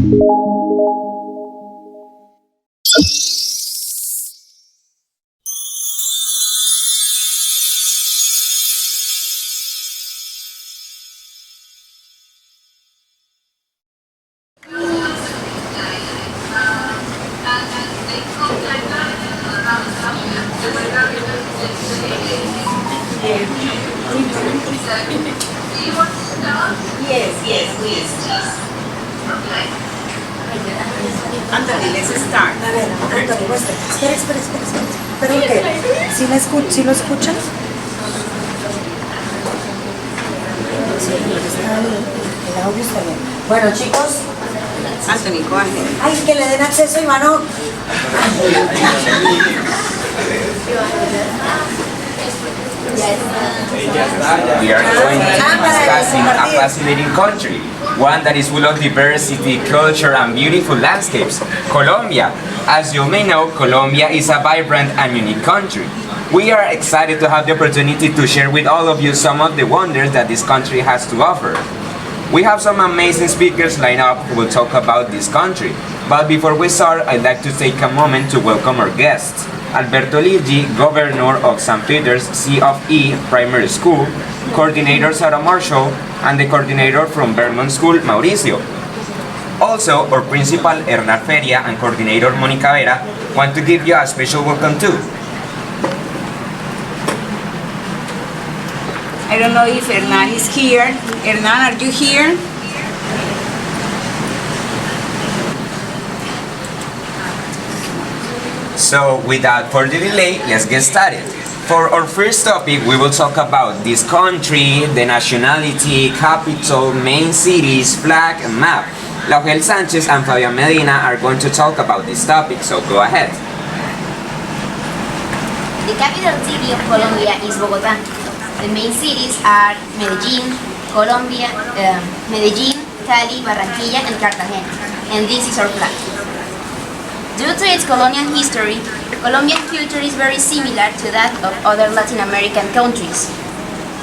Yes, please. Okay. Anthony, let's start. A ver, Anthony, espera. ¿Pero qué? ¿Sí lo escuchan? Sí, está el audio está bien. Bueno, chicos. Anthony, go ahead. Ay, que le den acceso, Ivano. We are going to be discussing a fascinating country, one that is full of diversity, culture, and beautiful landscapes, Colombia. As you may know, Colombia is a vibrant and unique country. We are excited to have the opportunity to share with all of you some of the wonders that this country has to offer. We have some amazing speakers lined up who will talk about this country. But before we start, I'd like to take a moment to welcome our guests. Alberto Ligi, Governor of St. Peter's C of E Primary School, Coordinator Sarah Marshall, and the Coordinator from Vermont School, Mauricio. Also, our Principal Hernán Feria and Coordinator Monica Vera want to give you a special welcome too. I don't know if Hernán is here. Hernán, are you here? So, without further delay, let's get started. For our first topic, we will talk about this country, the nationality, capital, main cities, flag, and map. Laurel Sanchez and Fabian Medina are going to talk about this topic, so go ahead. The capital city of Colombia is Bogotá. The main cities are Medellín, Cali, Barranquilla, and Cartagena. And this is our flag. Due to its colonial history, Colombian culture is very similar to that of other Latin American countries.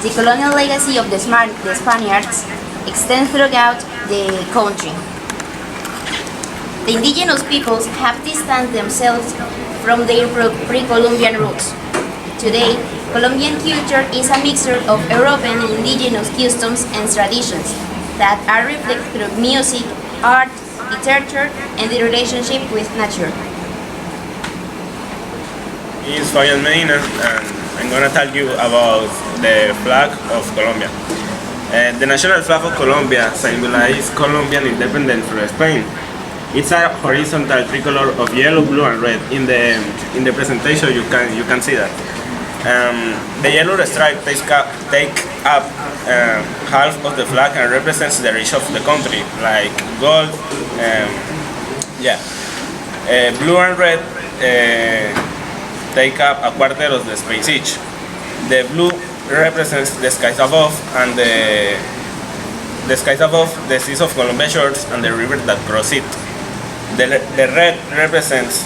The colonial legacy of the Spaniards extends throughout the country. The indigenous peoples have distanced themselves from their pre-Columbian roots. Today, Colombian culture is a mixture of European and indigenous customs and traditions that are reflected through music, art, literature, and the relationship with nature. It's Fabian Medina, and I'm going to tell you about the flag of Colombia. The national flag of Colombia symbolizes Colombian independence from Spain. It's a horizontal tricolor of yellow, blue, and red. In the presentation, you can see that. The yellow stripe takes up half of the flag and represents the rich of the country, like gold. Blue and red take up a quarter of the space each. The blue represents the skies above, and the skies above the seas of Colombia shores and the river that cross it. The red represents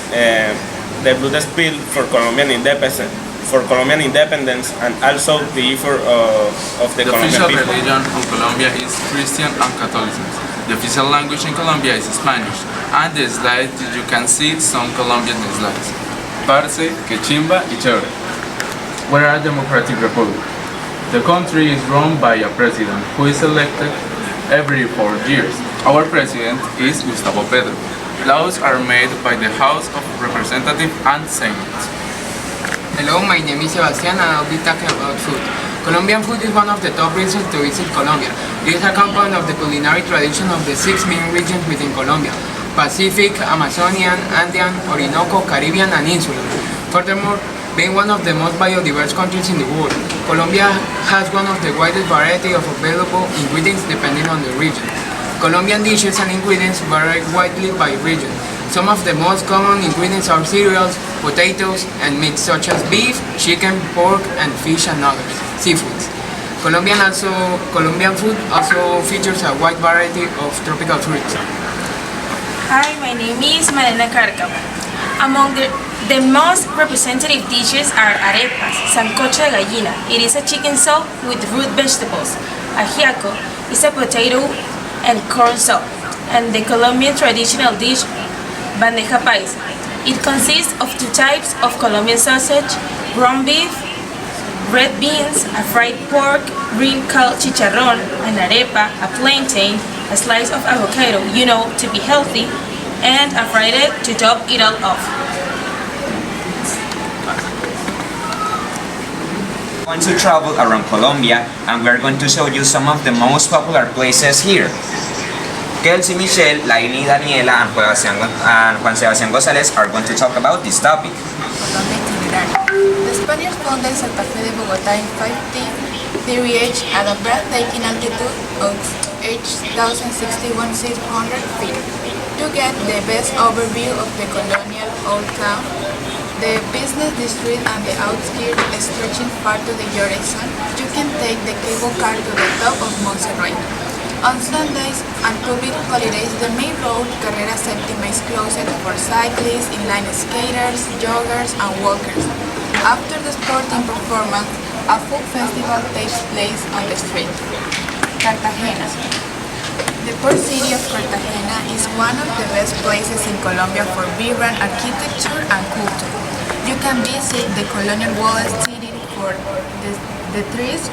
the blood spill for Colombian independence, and also the effort of the Colombian people. The official religion of Colombia is Christian and Catholicism. The official language in Colombia is Spanish, and the slides you can see some Colombian slides. Parce, que chimba, y chévere. We are a democratic republic. The country is run by a president who is elected every 4 years. Our president is Gustavo Petro. Laws are made by the House of Representatives and Senate. Hello, my name is Sebastian and I'll be talking about food. Colombian food is one of the top reasons to visit Colombia. It is a component of the culinary tradition of the 6 main regions within Colombia: Pacific, Amazonian, Andean, Orinoco, Caribbean, and Insular. Furthermore, being one of the most biodiverse countries in the world, Colombia has one of the widest variety of available ingredients depending on the region. Colombian dishes and ingredients vary widely by region. Some of the most common ingredients are cereals, potatoes, and meats such as beef, chicken, pork, and fish and others, seafoods. Colombian food also features a wide variety of tropical fruits. Hi, my name is Marina Cárcamo. Among the most representative dishes are arepas, sancocho de gallina. It is a chicken soup with root vegetables. Ajiaco is a potato and corn soup. and the Colombian traditional dish, bandeja paisa. It consists of two types of Colombian sausage, ground beef, red beans, a fried pork, green called chicharrón, an arepa, a plantain, a slice of avocado, to be healthy, and a fried egg to top it all off. We're going to travel around Colombia and we're going to show you some of the most popular places here. Kelsey Michelle, Laini Daniela, and Juan Sebastián González are going to talk about this topic. Colombia itinerary. The Spaniards founded Santa Fe de Bogotá in 1538 at a breathtaking altitude of 8,061,600 feet. To get the best overview of the colonial old town, the business district and the outskirts stretching far to the horizon, you can take the cable car to the top of Montserrat. On Sundays and public holidays, the main road, Carrera Séptima, is closed for cyclists, inline skaters, joggers, and walkers. After the sporting performance, a folk festival takes place on the street. Cartagena. The port city of Cartagena is one of the best places in Colombia for vibrant architecture and culture. You can visit the colonial walled city for the trees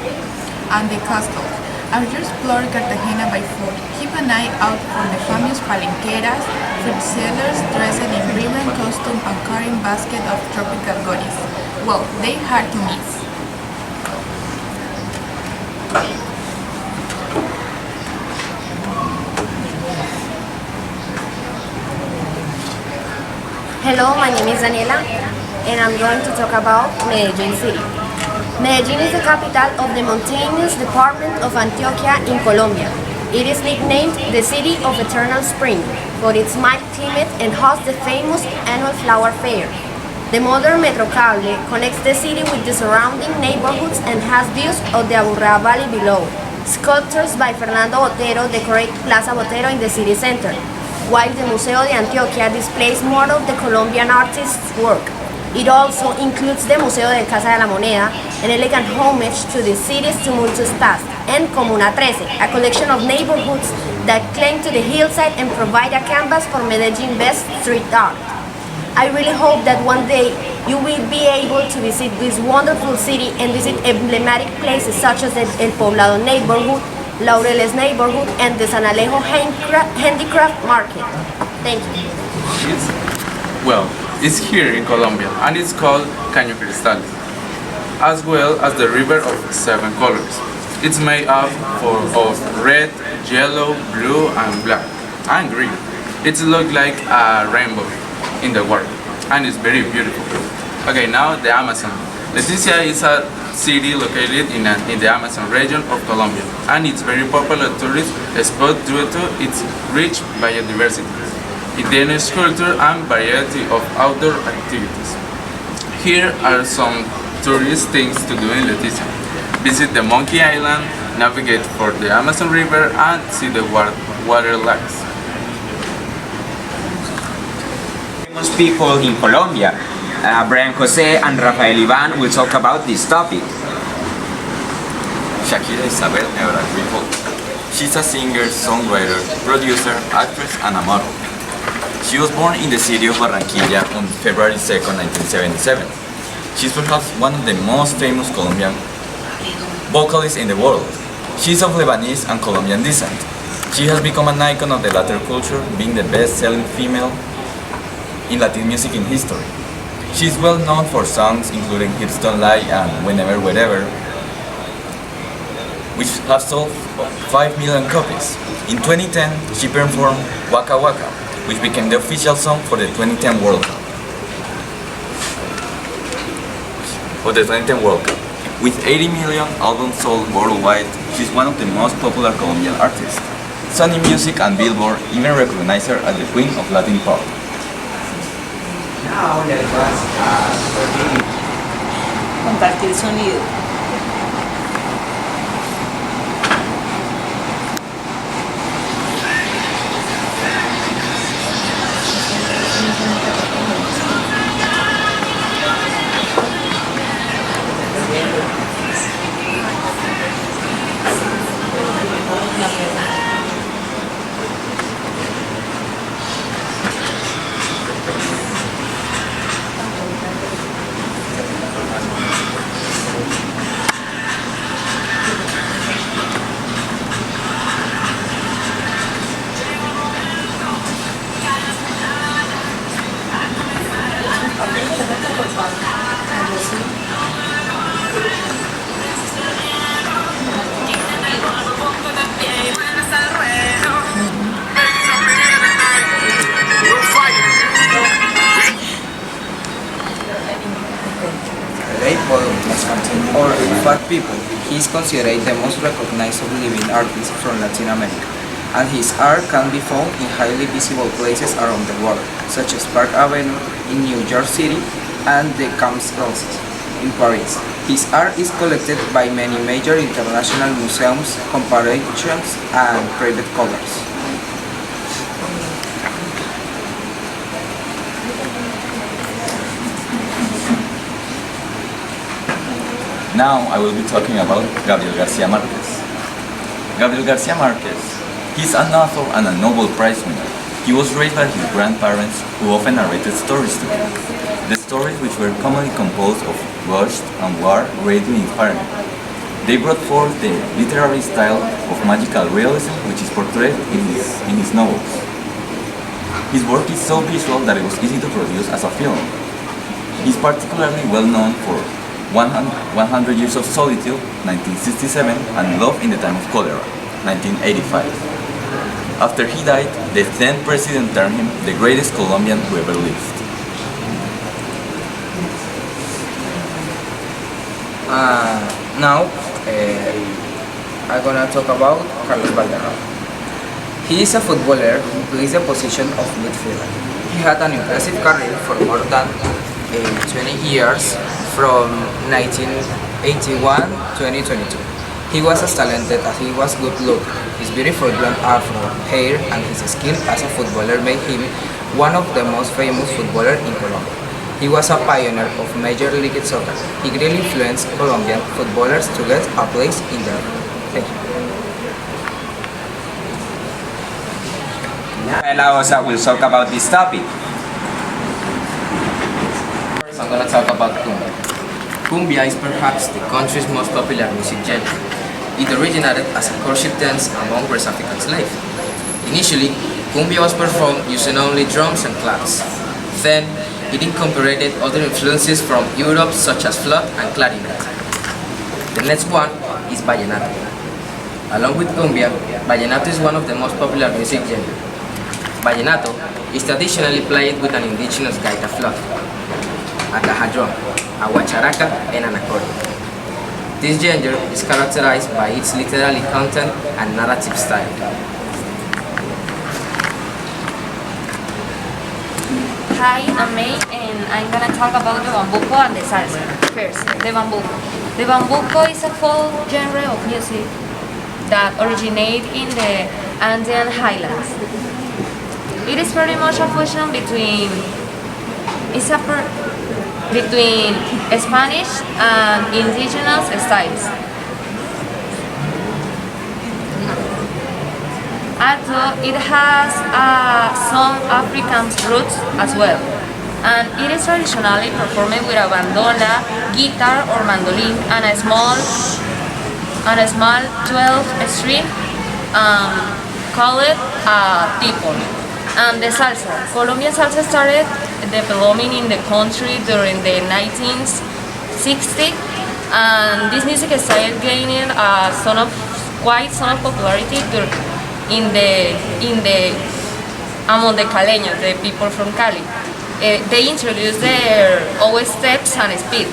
and the castle. As you explore Cartagena by foot, keep an eye out for the famous palenqueras, fruit sellers dressed in vibrant costume and carrying baskets of tropical goodies. Well, they're hard to miss. Hello, my name is Daniela, and I'm going to talk about Medellin City. Medellin is the capital of the mountainous department of Antioquia in Colombia. It is nicknamed the City of Eternal Spring for its mild climate and hosts the famous annual flower fair. The modern Metrocable connects the city with the surrounding neighborhoods and has views of the Aburrá Valley below. Sculptures by Fernando Botero decorate Plaza Botero in the city center, while the Museo de Antioquia displays more of the Colombian artist's work. It also includes the Museo de Casa de la Moneda, an elegant homage to the city's tumultuous past, and Comuna 13, a collection of neighborhoods that cling to the hillside and provide a canvas for Medellin's best street art. I really hope that one day you will be able to visit this wonderful city and visit emblematic places such as the El Poblado neighborhood, Laureles neighborhood, and the San Alejo handicraft market. Thank you. Well, it's here in Colombia and it's called Caño Cristal, as well as the river of seven colors. It's made up of red, yellow, blue, and black, and green. It looks like a rainbow in the water and it's very beautiful. Okay, now the Amazon. Leticia is a city located in the Amazon region of Colombia, and it's very popular tourist spot due to its rich biodiversity, indigenous culture, and variety of outdoor activities. Here are some tourist things to do in Leticia. Visit the Monkey Island, navigate for the Amazon River, and see the water lakes. Famous people in Colombia. Brian Jose and Rafael Ivan will talk about this topic. Shakira Isabel Ebra Grifo. She's a singer, songwriter, producer, actress, and a model. She was born in the city of Barranquilla on February 2nd, 1977. She's perhaps one of the most famous Colombian vocalists in the world. She's of Lebanese and Colombian descent. She has become an icon of the Latin culture, being the best-selling female in Latin music in history. She's well known for songs including Hips Don't Lie and Whenever Wherever, which have sold 5 million copies. In 2010, she performed Waka Waka, which became the official song for the 2010 World Cup. With 80 million albums sold worldwide, she's one of the most popular Colombian artists. Sony Music and Billboard even recognize her as the Queen of Latin Pop. Now let us compartir sonido. people. He is considered the most recognizable living artist from Latin America, and his art can be found in highly visible places around the world, such as Park Avenue in New York City and the Champs-Élysées in Paris. His art is collected by many major international museums, comparations, and private collectors. Now I will be talking about Gabriel Garcia Marquez. Gabriel Garcia Marquez, he's an author and a Nobel Prize winner. He was raised by his grandparents who often narrated stories to him. The stories, which were commonly composed of lust and war, greatly inspired him. They brought forth the literary style of magical realism which is portrayed in his novels. His work is so visual that it was easy to produce as a film. He is particularly well known for 100 Years of Solitude, 1967, and Love in the Time of Cholera, 1985. After he died, the then president termed him the greatest Colombian who ever lived. Now, I'm gonna talk about Carlos Valderrama. He is a footballer who plays the position of midfielder. He had an impressive career for more than 20 years, from 1981 to 2022. He was as talented as he was good looking. His beautiful blonde afro hair and his skill as a footballer made him one of the most famous footballers in Colombia. He was a pioneer of Major League Soccer. He greatly influenced Colombian footballers to get a place in the league. Thank you. Allow us will talk about this topic. I'm going to talk about cumbia. Cumbia is perhaps the country's most popular music genre. It originated as a courtship dance among West African slaves. Initially, cumbia was performed using only drums and claps. Then, it incorporated other influences from Europe such as flute and clarinet. The next one is vallenato. Along with cumbia, vallenato is one of the most popular music genres. Vallenato is traditionally played with an indigenous gaita flute, a caja drum, a guacharaca, and an accordion. This genre is characterized by its literary content and narrative style. Hi, I'm May, and I'm gonna talk about the bambuco and the salsa. First, the bambuco. The bambuco is a folk genre of music that originates in the Andean highlands. It is pretty much a fusion between Spanish and indigenous styles. Although it has some African roots as well, and it is traditionally performed with a bandola, guitar or mandolin, and a small 12-string called a tipon. And the salsa. Colombian salsa started developing in the country during the 1960s, and this music style gained quite some popularity among the Caleños, the people from Cali. They introduced their own steps and speed.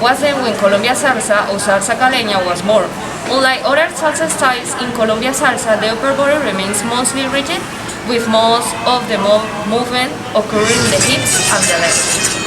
Was then when Colombia salsa or salsa caleña was born. Unlike other salsa styles, in Colombia salsa, the upper body remains mostly rigid, with most of the movement occurring in the hips and the legs.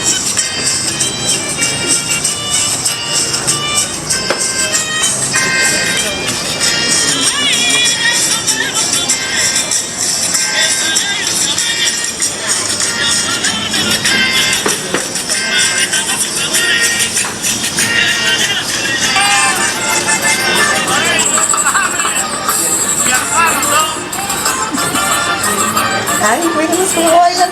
Ay, cuídanos cómo bailan.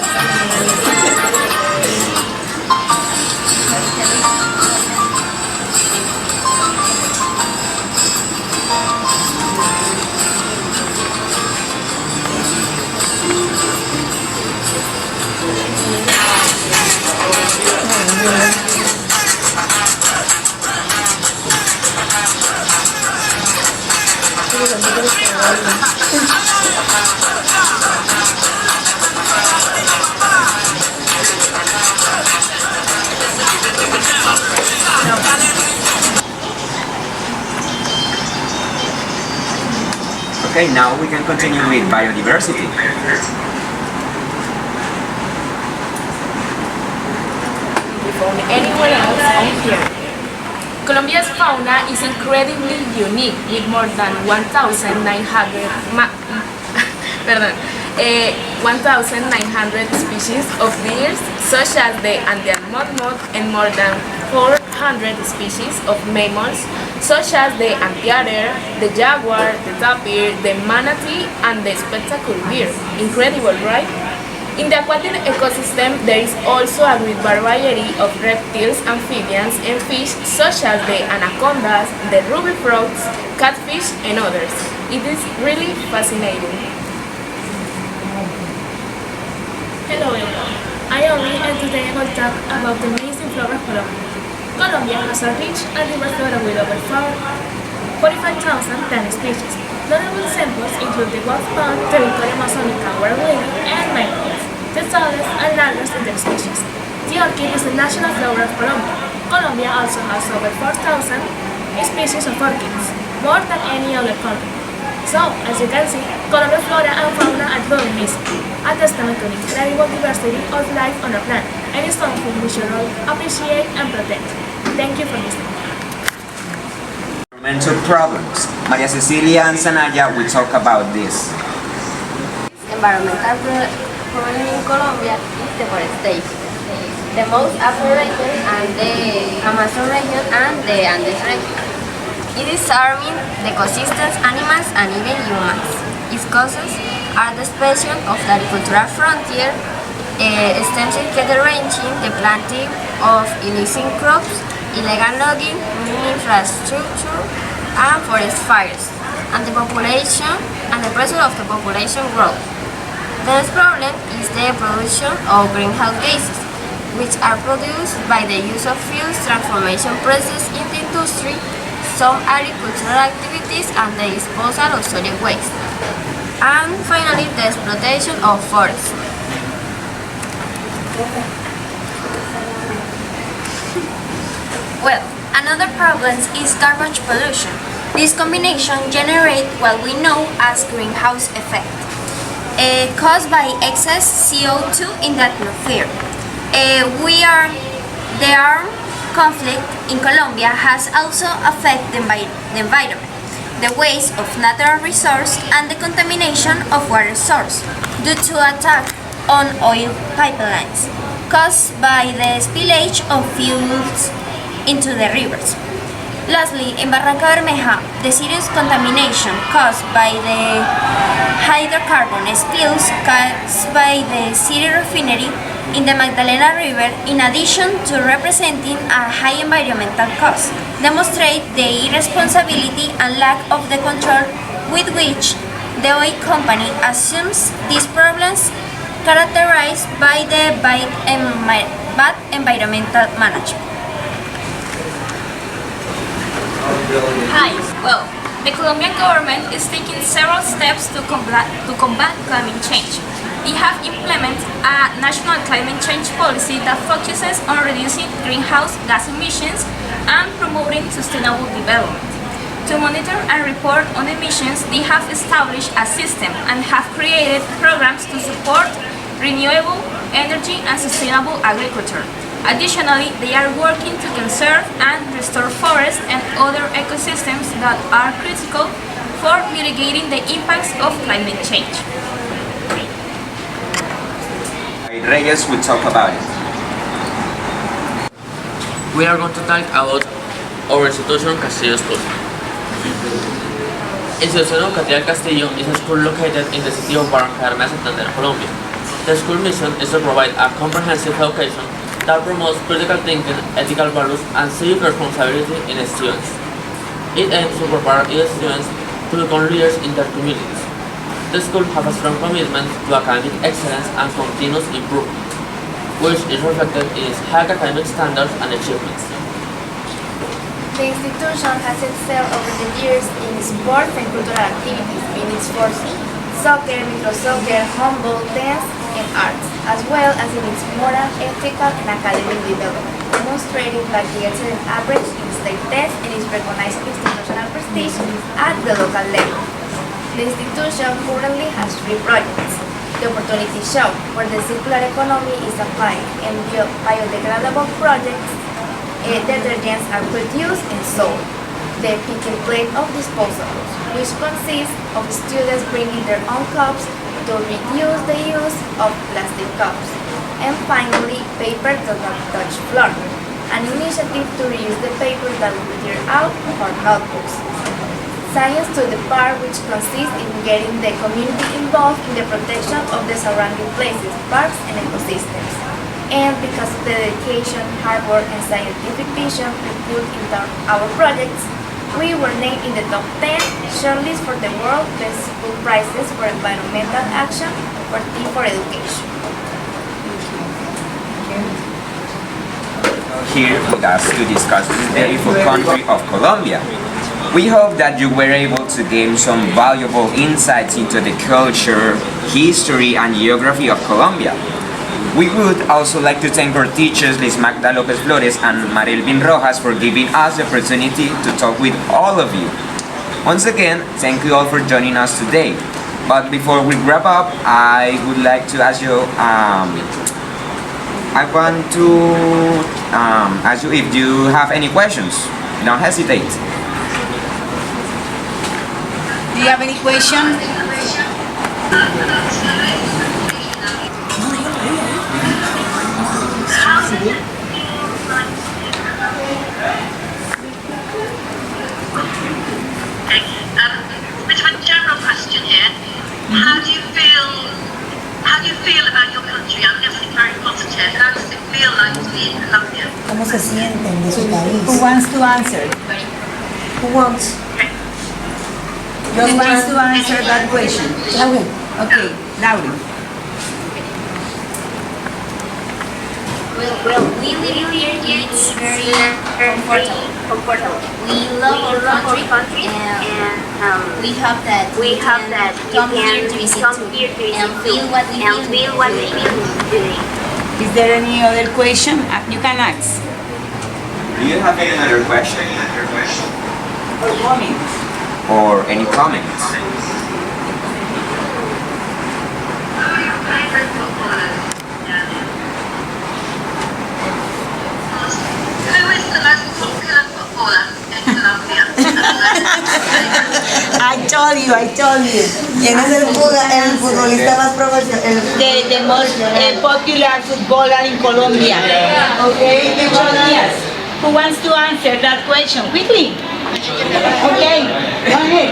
Okay, now we can continue with biodiversity. From anywhere else on here. Colombia's fauna is incredibly unique with more than 1,900 species of deer, such as the Andean marmot, and more than 400 species of mammals, such as the amphitheater, the jaguar, the tapir, the manatee, and the spectacled deer. Incredible, right? In the aquatic ecosystem, there is also a great variety of reptiles, amphibians, and fish, such as the anacondas, the ruby frogs, catfish, and others. It is really fascinating. Hello everyone, I am Lee, and today I will talk about the amazing flora of Colombia. Colombia has a rich and diverse flora with over 45,000 plant species. Notable examples include the wolf pond, territory amazonica, where lily, and mangroves, the tallest and largest in their species. The orchid is the national flower of Colombia. Colombia also has over 4,000 species of orchids, more than any other country. So, as you can see, Colombia's flora and fauna are truly amazing, a testament to the incredible diversity of life on our planet, and is something we should all appreciate and protect. Thank you for listening. Environmental problems. Maria Cecilia and Sanaya will talk about this. Environmental problem in Colombia is deforestation. The most affected region are the Amazon region and the Andes region. It is harming the ecosystems, animals, and even humans. Its causes are the expansion of the agricultural frontier, extensive cattle ranching, the planting of illicit crops, illegal logging, mining infrastructure, and forest fires, and the pressure of the population growth. The next problem is the production of greenhouse gases, which are produced by the use of fuels, transformation processes in the industry, some agricultural activities, and the disposal of solid waste. And finally, the exploitation of forests. Well, another problem is garbage pollution. This combination generates what we know as greenhouse effect, caused by excess CO2 in the atmosphere. The armed conflict in Colombia has also affected the environment, the waste of natural resources, and the contamination of water source due to attack on oil pipelines caused by the spillage of fuels into the rivers. Lastly, in Barranca Bermeja, the serious contamination caused by the hydrocarbon spills caused by the city refinery in the Magdalena River, in addition to representing a high environmental cost, demonstrate the irresponsibility and lack of the control with which the oil company assumes these problems, characterized by the bad environmental management. Hi, well, the Colombian government is taking several steps to combat climate change. They have implemented a national climate change policy that focuses on reducing greenhouse gas emissions and promoting sustainable development. To monitor and report on emissions, they have established a system and have created programs to support renewable energy and sustainable agriculture. Additionally, they are working to conserve and restore forests and other ecosystems that are critical for mitigating the impacts of climate change. Reyes will talk about it. We are going to talk about our institution, Castillo School. Institución Educativa El Castillo is a school located in the city of Barranca Bermeja, Santander, Colombia. The school mission is to provide a comprehensive education that promotes critical thinking, ethical values, and civic responsibility in students. It aims to prepare its students to become leaders in their communities. The school has a strong commitment to academic excellence and continuous improvement, which is reflected in its high academic standards and achievements. The institution has excelled over the years in sports and cultural activities in its sports, soccer, micro-soccer, handball, dance, and arts, as well as in its moral, ethical, and academic development, demonstrated by the excellent average in state tests and its recognized institutional prestige at the local level. The institution currently has 3 projects. The Opportunity Shop, where the circular economy is applied, and biodegradable projects, detergents are produced and sold. The Pick and Plate of Disposables, which consists of students bringing their own cups to reduce the use of plastic cups. And finally, Paper Does Not Touch Floor, an initiative to reuse the paper that we tear out of our notebooks. Science to the Park, which consists in getting the community involved in the protection of the surrounding places, parks, and ecosystems. And because of the dedication, hard work, and scientific vision we put into our projects, we were named in the top 10 shortlist for the World Best School Prizes for Environmental Action for Team for Education. Here with us to discuss this beautiful country of Colombia. We hope that you were able to gain some valuable insights into the culture, history, and geography of Colombia. We would also like to thank our teachers Liz Magda Lopez and Marelvin Rojas for giving us the opportunity to talk with all of you. Once again, thank you all for joining us today. But before we wrap up, I would like to ask you, ask you if you have any questions. Don't hesitate. Do you have any question? Bit of a general question here. How do you feel about your country? I'm guessing very positive. How does it feel like to be in Colombia? ¿Cómo se sienten de su país? Who wants to answer? Who wants? Who wants to answer that question? Lauren. Okay, Lauren. Well, we live here, it's very comfortable. We love our country, and we hope that you can come here to visit too, and feel what we feel today. Is there any other question? You can ask. Do you have any other question? Or comments? Or any comments? Who is the most popular footballer in Colombia? I told you. ¿Quién es el futbolista más profesional? The most popular footballer in Colombia. Okay, yes. Who wants to answer that question quickly? Okay, go ahead.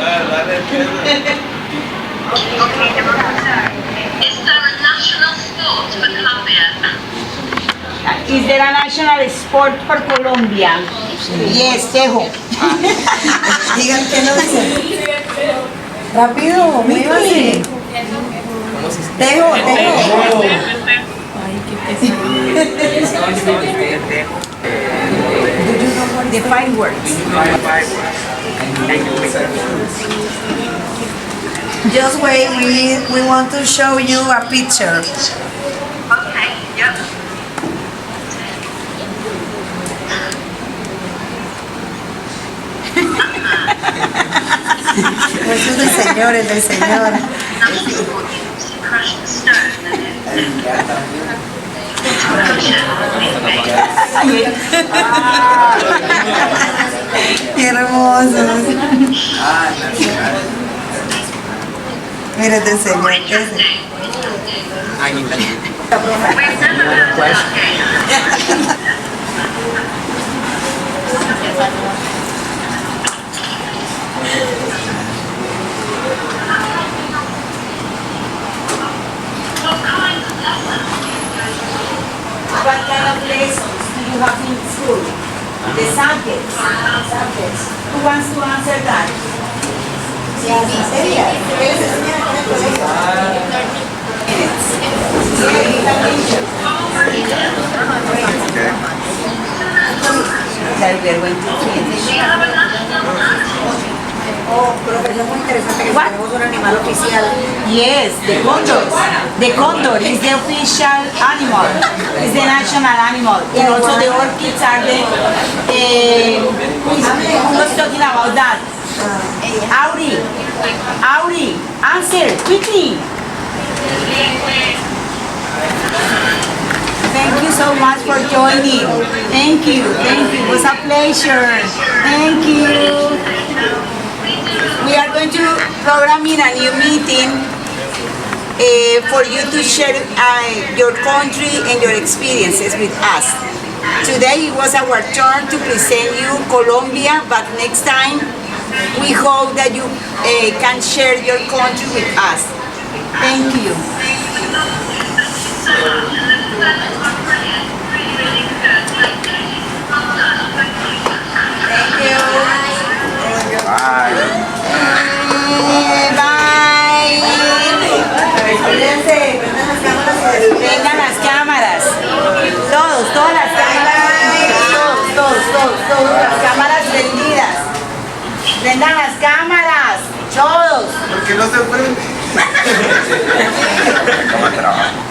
Is there a national sport for Colombia? Is there a national sport for Colombia? Yes, Tejo. Digan que no sé. Rápido, muévase. Tejo. The fireworks. Just wait, we want to show you a picture. Okay, yep. Eso es del señor. Crushing stone. Qué hermosos. Mira, te enseño. What kind of lessons do you have in school? The subjects. Who wants to answer that? That we are going to finish. Oh, profesor, muy interesante que tenemos un animal oficial. Yes, the condor. The condor is the official animal. It's the national animal. And also the orchids are the. Who was talking about that? Auri, answer quickly. Thank you so much for joining. Thank you. It was a pleasure. Thank you. We are going to program in a new meeting for you to share your country and your experiences with us. Today it was our turn to present you Colombia, but next time we hope that you can share your country with us. Thank you. Thank you. Bye. Bye. Vengan las cámaras. Todas las cámaras. Todos. Las cámaras prendidas. Prendan las cámaras. Todos. ¿Por qué no se prende? ¿Cómo trabajo?